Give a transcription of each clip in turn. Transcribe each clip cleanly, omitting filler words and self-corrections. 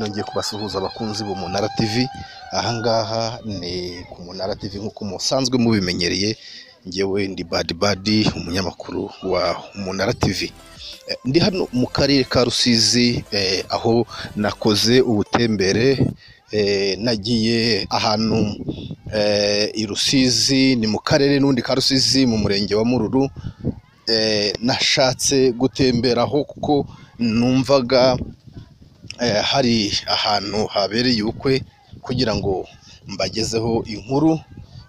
nongeye kubasuhuza abakunzi b'Umunara TV. Ahangaha ni ku Munara TV nk'uko musanzwe mubimenyereye. Ngewe ndi Badi umunyamakuru wa Umunara TV. Ndi hano mu karere ka Rusizi, aho nakoze ubutembere. Nagiye ahantu i Rusizi, ni mu karere n'undi ka Rusizi mu murenge wa Mururu. Nashatse gutemberaho kuko numvaga hari ahantu habereye ubukwe, kugira ngo mbagezeho inkuru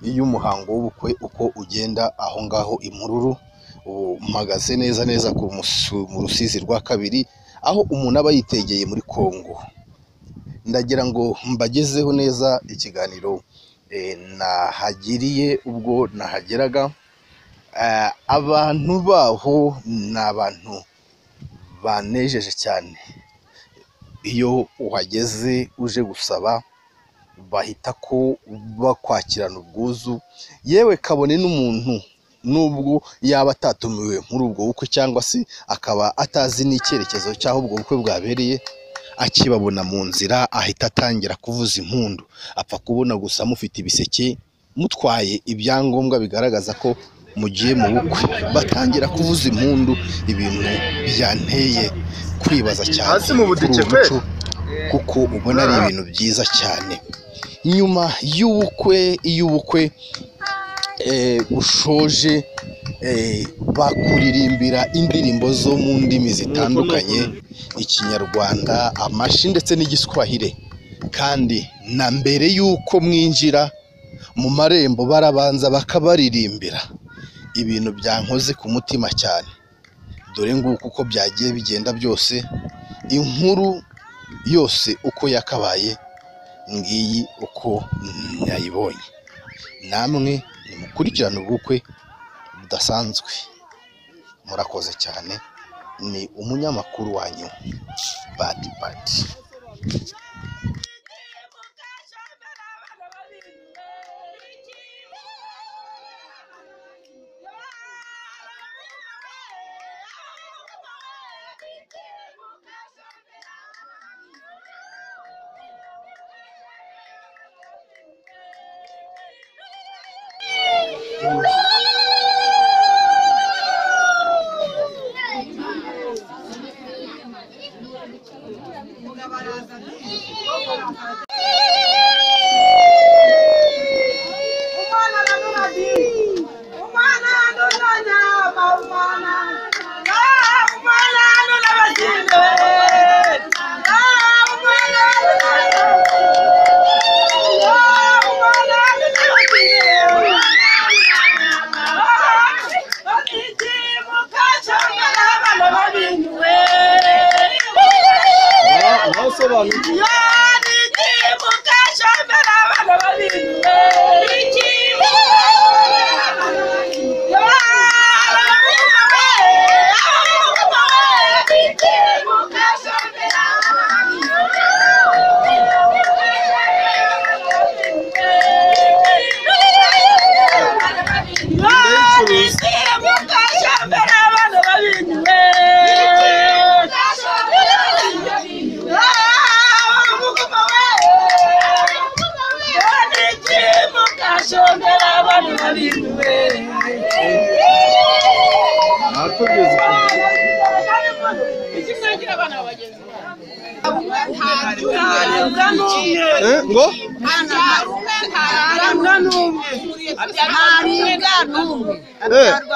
y'umuhango w'ubukwe uko ugenda aho ngaho i Mururu. Mpagaze neza mu Rusizi rwa kabiri, aho umuntu aba yitegeye muri Kongo. Ndagira ngo mbagezeho neza ikiganiro nahagiriye ubwo nahageraga. Abantu baho ni abantu banejeje cyane. Iyo uhageze uje gusaba, bahita ko bakwakirana ubwuzu, yewe kabone n'umuntu nubwo yaba atatumiwe muri ubwo bukwe cyangwa se akaba atazi n'icyerekezo cy'aho ubwo bukwe bwabereye, akibabona mu nzira ahita atangira kuvuza impundu. Apfa kubona gusa mufite ibiseke, mutwaye ibyangombwa bigaragaza ko mugiye mu bukwe, batangira kuvuza impundu. Ibintu byanteye kwibaza cyane hasi mu budike kwe, kuko ubona ari ibintu byiza cyane. Nyuma y'ubukwe ushoje, bakuririmbira indirimbo zo mu ndimi zitandukanye, Ikinyarwanda, Amashi ndetse n'Igiswahili. Kandi na mbere y'uko mwinjira mu marembo barabanza bakabaririmbira. Ibintu byankoze ku mutima cyane. Dore nguko uko byagiye bigenda byose, inkuru yose uko yakabaye ngiyi uko nayibonye. Namwe nimukurikirane ubukwe budasanzwe. Murakoze cyane. Ni umunyamakuru wanyu Badi.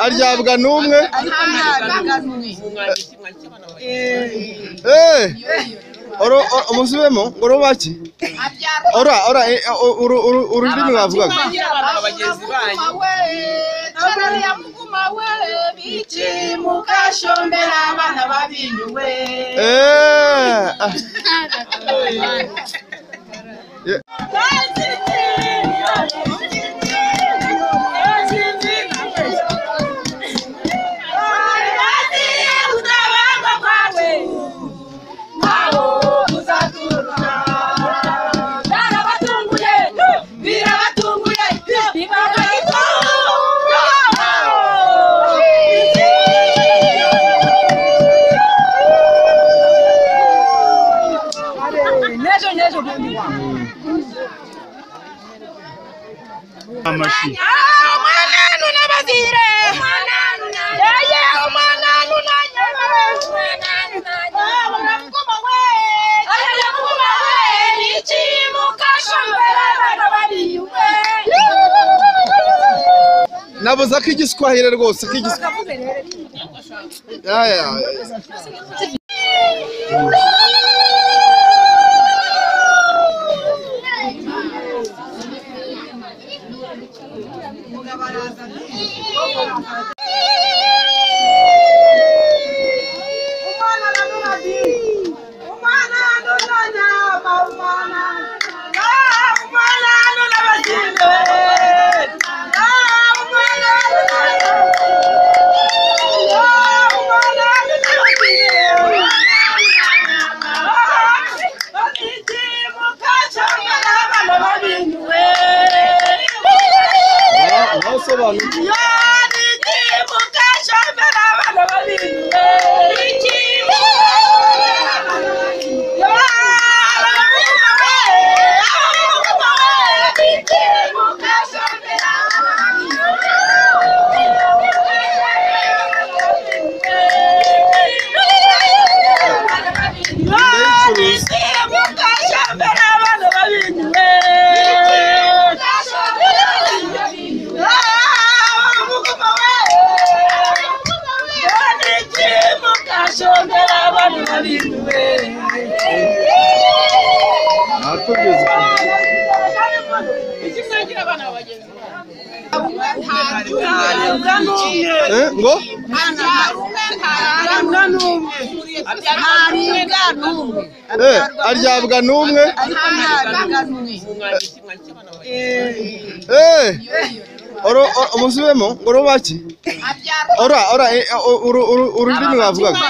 Aryabwa n'umwe. Umusubemo ngoro baki ururimi bavugaga. Nagire Yeye umwana nunanya Uramukuma we Uramukuma we Nichimuka shambera bana bariyuwe nabuza ko igiswahili rwose ko igiswahili ngo aryabwa n'umwe umusubemo ngo rubaki ururimi wavugaga